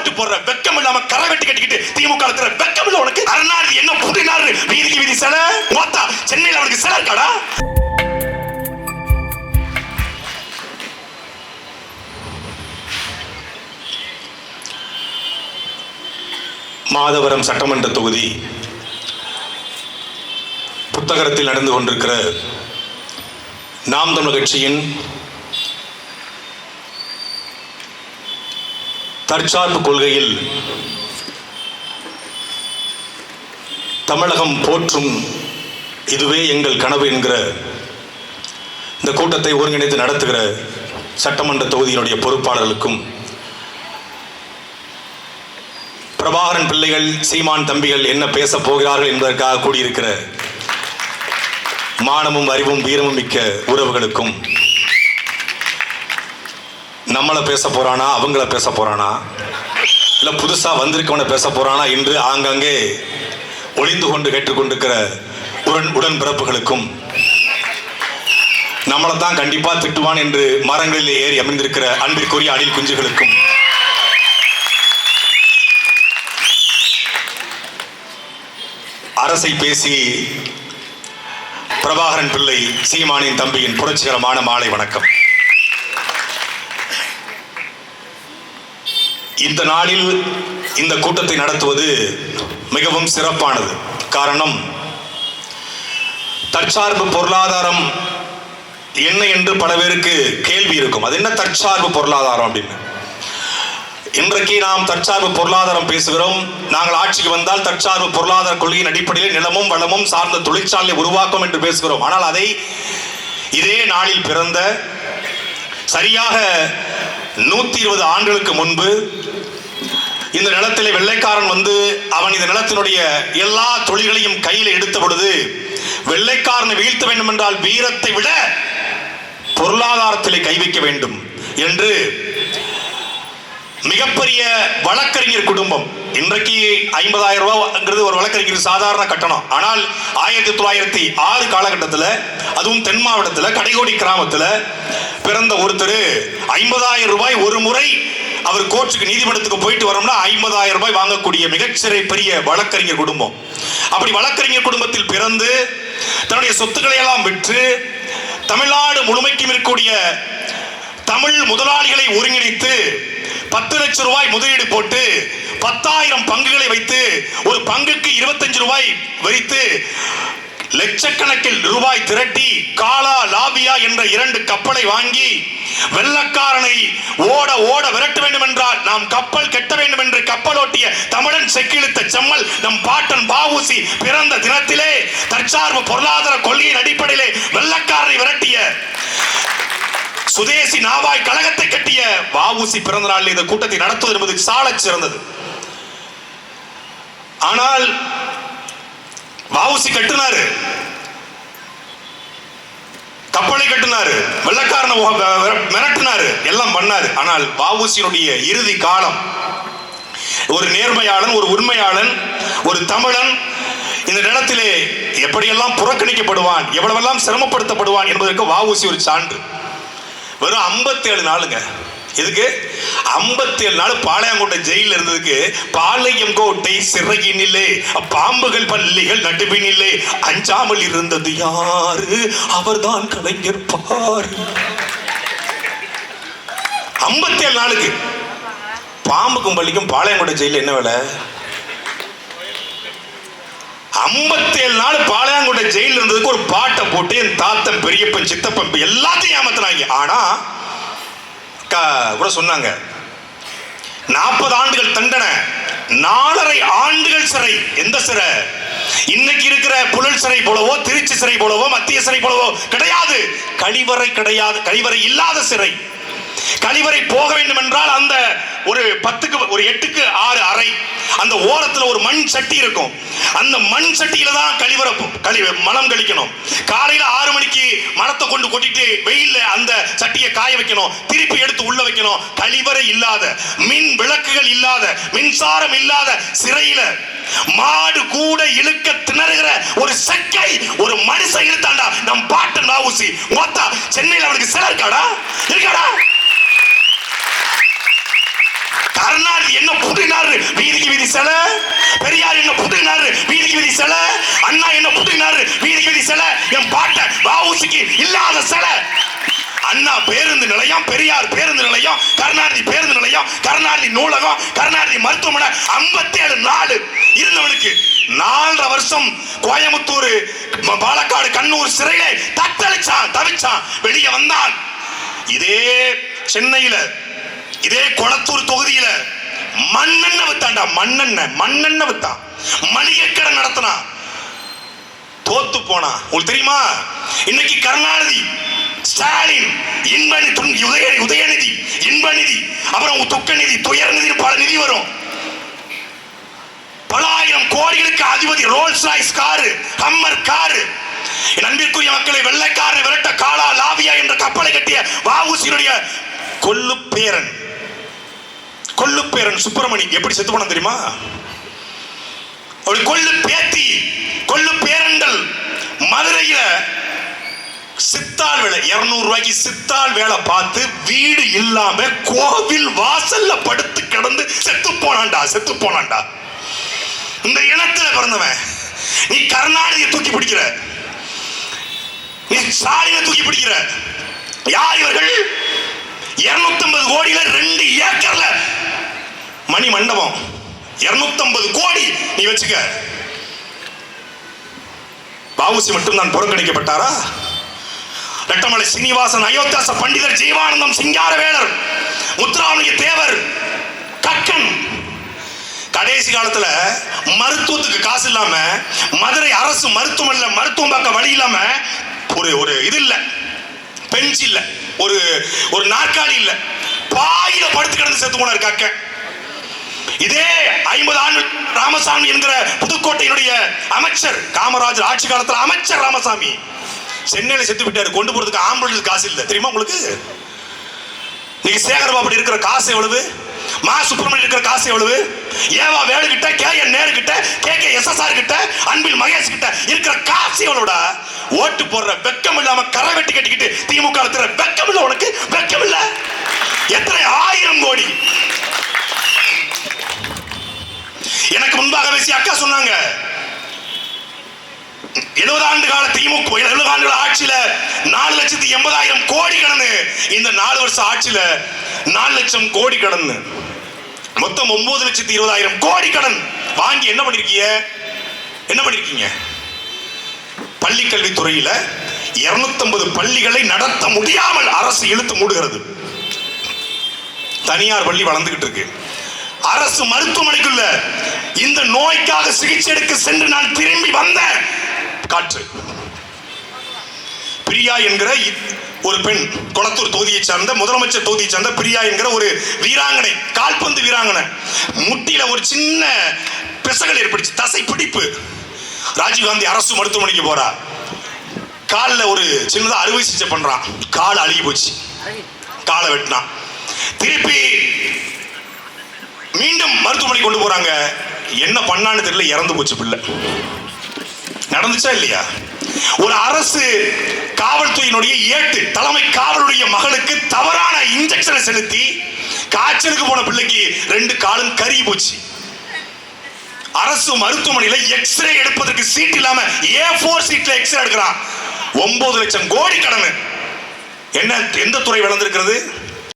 ஓட்டு போடுற வெக்கம் இல்லாம கரை வெட்டி கட்டிக்கிட்டு திமுக வெக்கம் இல்ல உனக்கு? அரணாறு என்ன புடினாரு வீதிக்கு வீதி சிலை மொத்தா சென்னையில் அவனுக்கு சிலை இருக்காடா? மாதவரம் சட்டமன்ற தொகுதி புத்தகத்தில் நடந்து கொண்டிருக்கிற நாம் தமிழர் கட்சியின் தற்சார்பு கொள்கையில் தமிழகம் போற்றும் இதுவே எங்கள் கனவு என்கிற இந்த கூட்டத்தை ஒருங்கிணைத்து நடத்துகிற சட்டமன்ற தொகுதியினுடைய பொறுப்பாளர்களுக்கும், பிரபாகரன் பிள்ளைகள் சீமான் தம்பிகள் என்ன பேச போகிறார்கள் என்பதற்காக கூடியிருக்கிற மானமும் அறிவும் வீரமும் மிக்க உறவுகளுக்கும், நம்மளை பேச போறானா அவங்கள பேச போறானா இல்ல புதுசா வந்திருக்கவனை பேச போறானா என்று ஆங்காங்கே ஒளிந்து கொண்டு கேட்டுக்கொண்டிருக்கிற உடன்பிறப்புகளுக்கும், நம்மளை தான் கண்டிப்பா திட்டுவான் என்று மரங்களில் ஏறி அமைந்திருக்கிற அன்பிற்குரிய அணில் குஞ்சுகளுக்கும், அரசை பேசி பிரபாகரன் பிள்ளை சீமானின் தம்பியின் புரட்சிகரமான மாலை வணக்கம். இந்த நாளில் இந்த கூட்டத்தை நடத்துவது மிகவும் சிறப்பானது. காரணம், தற்சார்பு பொருளாதாரம் என்ன என்று பல பேருக்கு கேள்வி இருக்கும். அது என்ன தற்சார்பு பொருளாதாரம் அப்படின்னு. இன்றைக்கு நாம் தற்சார்பு பொருளாதாரம் பேசுகிறோம். நாங்கள் ஆட்சிக்கு வந்தால் தற்சார்பு பொருளாதார கொள்கையின் அடிப்படையில் நிலமும் வளமும் சார்ந்த தொழிற்சாலை உருவாக்கும் என்று பேசுகிறோம். ஆனால் அதை இதே நாளில் பிறந்த சரியாக 120 ஆண்டுகளுக்கு முன்பு இந்த நிலத்திலே வெள்ளைக்காரன் வந்து அவன் இந்த நிலத்தினுடைய எல்லா தொழில்களையும் கையில் எடுத்த பொழுது, வெள்ளைக்காரனை வீழ்த்த வேண்டும் என்றால் வீரத்தை விட பொருளாதாரத்திலே கை வைக்க வேண்டும் என்று மிகப்பெரிய வழக்கறிஞர் குடும்பம். இன்றைக்கு 50,000 ரூபாய்ங்கிறது ஒரு வழக்கறிஞர் சாதாரண கட்டணம். ஆனால் 1906 காலகட்டத்தில், அதுவும் தென் மாவட்டத்தில் கடைகோடி கிராமத்தில் பிறந்த ஒருத்தர் 50,000 ரூபாய் ஒரு முறை அவர் கோர்ட்டுக்கு நீதிமன்றத்துக்கு போயிட்டு வரோம்னா 50,000 ரூபாய் வாங்கக்கூடிய மிகச்சிறை பெரிய வழக்கறிஞர் குடும்பம். அப்படி வழக்கறிஞர் குடும்பத்தில் பிறந்து தன்னுடைய சொத்துக்களை எல்லாம் விற்று தமிழ்நாடு முழுமைக்கும் இருக்கக்கூடிய தமிழ் முதலாளிகளை ஒருங்கிணைத்து 10 லட்சம் ரூபாய் முதலீடு போட்டு 10,000 பங்குகளை வைத்து ஒரு பங்குக்கு 25 ரூபாய் வைத்து லட்சக்கணக்கில் ரூபாய் திரட்டி காலா லாபியா என்ற 2 கப்பலை வாங்கி வெள்ளக்காரனை ஓட ஓட விரட்ட வேண்டும் என்றால் நாம் கப்பல் கட்ட வேண்டும் என்று கப்பலோட்டிய தமிழன் செக்கிழுத்த செம்மல் நம் பாட்டன் வ.உ.சி பிறந்த தினத்திலே தற்சார்பு பொருளாதார கொள்கையின் அடிப்படையிலே வெள்ளக்காரனை விரட்டிய சுதேசி நாவாய் கழகத்தை கட்டிய வ.உ.சி பிறந்த நாளில் இந்த கூட்டத்தை நடத்துவது என்பது சாலச் சிறந்தது. ஆனால் வ.உ.சி கட்டினாரு, கப்பலை கட்டினாரு, வெள்ளக்காரனை மிரட்டினாரு, எல்லாம் பண்ணாரு. ஆனால் வ.உ.சியினுடைய இறுதி காலம் ஒரு நேர்மையாளன், ஒரு உண்மையாளன், ஒரு தமிழன் இந்த நிலத்திலே எப்படியெல்லாம் புறக்கணிக்கப்படுவான், எவ்வளவெல்லாம் சிரமப்படுத்தப்படுவான் என்பதற்கு வ.உ.சி ஒரு சான்று. வெறும் 57 நாளுங்க. எதுக்கு 57 நாள் பாளையங்கோட்டை ஜெயில இருந்ததுக்கு, பாளையங்கோட்டை சிறையினிலே பாம்புகள் பள்ளிகள் நடுவினிலே அஞ்சாமல் இருந்தது யாரு, அவர்தான் கலைஞர் பாரு. 57 நாளுக்கு பாம்புக்கும் பள்ளிக்கும் பாளையங்கோட்டை ஜெயில என்ன வேலை? 57 நாள் பாளையங்கோட்டை ஜெயில இருந்ததுக்கு ஒரு பாட்டை போட்டு என் தாத்தன் பெரியப்பன் சித்தப்பன் எல்லாத்தையும் ஏமாத்தினாங்க. ஆனா கூட சொன்னாங்க 40 ஆண்டுகள் தண்டனை, 4.5 ஆண்டுகள் சிறை. எந்த சிறை? இன்னைக்கு இருக்கிற புழல் சிறை போலவோ, திருச்சி சிறை போலவோ, மத்திய சிறை போலவோ கிடையாது. கழிவறை கிடையாது, கழிவறை இல்லாத சிறை. கழிவறை போக வேண்டும் என்றால் அந்த ஒரு 8க்கு 6 அறை, அந்த ஓரத்தில் ஒரு மண் சட்டி இருக்கும். அந்த மண் சட்டியில தான் மலம் கழிக்கணும். காலையில 6 மணிக்கு மரத்தை கொண்டு கொட்டிட்டு வெயில்ல அந்த சட்டியை காய வைக்கணும், திருப்பி எடுத்து உள்ள வைக்கணும். கழிவறை இல்லாத, மின் விளக்குகள் இல்லாத, மின்சாரம் இல்லாத சிறையில மாடு கூட இழுக்க திணறுகிற ஒரு சக்கை ஒரு மனுஷன் இழுத்தாண்டா நம் பாட்டன் வ.உ.சி. மொத்தா சென்னையில் அவனுக்கு சிலை இருக்காடா? கருணாநிதி என்ன புடுங்கினாரு, வீதிக்கு வீதி சிலை. பெரியார் என்ன புடுங்கினாரு, வீதிக்கு வீதி சிலை. அண்ணா என்ன புடுங்கினாரு, வீதிக்கு வீதி சிலை. என் பாட்ட வஉசிக்கு இல்லாத சிலை. அண்ணா பேருந்து நிலையம், பெரியார் பேருந்து நிலையம், கருணாநிதி பேருந்து நிலையம், கருணாநிதி நூலகம், கருணாநிதி மருத்துவமனை 57 நாள் இருந்தவனுக்கு 4.5 வருஷம் கோயம்புத்தூர், பாலக்காடு, கண்ணூர் சிறையிலே தத்தளிச்சான், தவிச்சான், வெளியே வந்தான். இதே சென்னையில, இதே கொளத்தூர் தொகுதியில மண்ணெண்ணெய் வித்தாண்டா, மண்ணெண்ணெய் வித்தான், மளிகை கடை நடத்தினா, தோத்து போனா. உங்களுக்கு தெரியுமா? இன்னைக்கு கருணாநிதி, ஸ்டாலின், உதயநிதி, இன்பநிதி, அப்புறம் துக்கநிதி, துயர்நிதி, பல நிதி வரும். பல ஆயிரம் கோடிகளுக்கு அதிபதி, Rolls Royce car, Hummer car. என் அன்பிற்குரிய மக்களை, வெள்ளைக்காரனை விரட்ட காலா லாவியா என்ற கப்பலை கட்டிய வஉசியுடைய கொள்ளுப்பேரன் சுப்பிரமணி எப்படி செத்து போன தெரியுமா? கொள்ளு பேரன்கள் மதுரையில சித்தாள் வேலை, 200 ரூபாய்க்கு சித்தாள் வேலை பார்த்து வீடு இல்லாம கோவில் வாசல்ல படுத்து கிடந்து செத்து போனான்டா. இந்த இனத்துல பிறந்தவன். நீ கருணாநிதியை தூக்கி பிடிக்கிற, நீ ஸ்டாலினை தூக்கி பிடிக்கிற. யார் இவர்கள்? 250 கோடியில 2 ஏக்கர்ல மணி மண்டபம், 250 கோடி நீ வச்சுக்க. வஉசி மட்டும்தான் புறக்கணிக்கப்பட்டாரா? ரெட்டமலை சீனிவாசன், அயோத்தியாச பண்டிதர், ஜீவானந்தம், சிங்காரவேலர், முத்துராமலிங்க தேவர், கக்கன். கடைசி காலத்துல மருத்துவத்துக்கு காசு இல்லாம மதுரை அரசு மருத்துவமனையில மருத்துவம் பார்க்க வழி இல்லாம ஒரு இது இல்ல, பெஞ்ச் இல்ல, ஒரு நாற்காலி இல்ல, பாயில படுத்து கிடந்து செத்து போனார் கக்கன். இதே 50 ஆண்டு ராமசாமி என்கிற புதுக்கோட்டையினுடைய அமைச்சர், காமராஜர் ஆட்சி காலத்தில் அமைச்சர் ராமசாமி சென்னையில செத்து விட்டாரு. கொண்டு போறதுக்கு ஆம்புலன்ஸ் காசு இல்லை, தெரியுமா உங்களுக்கு? நீங்க சேகர்பாபு இருக்கிற காசு எவ்வளவு? மா சுப்பிரமணியன் இருக்கிற காசு எவ்வளவு? ஏவா வேலு கிட்ட, KN நேரு கிட்ட, KK SSR கிட்ட, அன்பில் மகேஷ் கிட்ட இருக்கிற காசு எவ்வளவுடா? ஓட்டு போடுற வெக்கம் இல்லாம கரை வெட்டி கட்டிக்கிட்டு திமுக வெக்கம் இல்ல உனக்கு? வெக்கம் இல்ல? எத்தனை 1000 கோடி. எனக்கு முன்பாக பேசி அக்கா சொன்னாங்க, 70 ஆண்டு கால திமுக 70 ஆண்டுகள் ஆட்சியில 4,80,000 கோடி கடந்து, இந்த 4 வருஷ ஆட்சியில 4 லட்சம் கோடி கடந்து மொத்தம் 9,20,000 கோடி கடன் வாங்கி என்ன பண்ணிருக்கீங்க? பள்ளி கல்வித்துறையில 250 பள்ளிகளை நடத்த முடியாமல் அரசு இழுத்து மூடுகிறது. தனியார் பள்ளி வளர்ந்துகிட்டு இருக்கு. அரசு மருத்துவமனைக்குள்ள இந்த நோய்க்காக சிகிச்சை எடுக்க சென்று நான் திரும்பி வந்த காற்று. பிரியா என்கிற ஒரு பெண், கொளத்தூர் தொகுதியை சார்ந்த, முதலமைச்சர் தொகுதியை சார்ந்த பிரியா என்கிற ஒரு வீராங்கனை, கால்பந்து வீராங்கனை, முட்டியில ஒரு சின்ன பிசகல் ஏற்படுச்சு, தசை பிடிப்பு. ராஜீவ்காந்தி அரசு மருத்துவமனைக்கு போறா, காலில் ஒரு சின்னதா அறுவை சிகிச்சை பண்றான், கால் அழுகி போச்சு, காலை வெட்டினான். திருப்பி மீண்டும் மருத்துவமனைக்கு கொண்டு போறாங்க, என்ன பண்ணான்னு தெரியல, இறந்து போச்சு பிள்ளை. நடந்துச்சா இல்லையா? ஒரு அரசு காவல்துறையினுடைய ஏட்டு தலைமை காவலுடைய மகளுக்கு தவறான இன்ஜெக்ஷனை செலுத்தி காய்ச்சலுக்கு போன பிள்ளைக்கு 2 காலும் கருகி போச்சு. அரசு மருத்துவமனையில எக்ஸ்ரே எடுப்பதற்கு சீட் இல்லாம A4 சீட்ல எக்ஸ்ரே எடுக்கிறான். 9 லட்சம் கோடி கடன். என்ன, எந்த துறை வளர்ந்திருக்கிறது?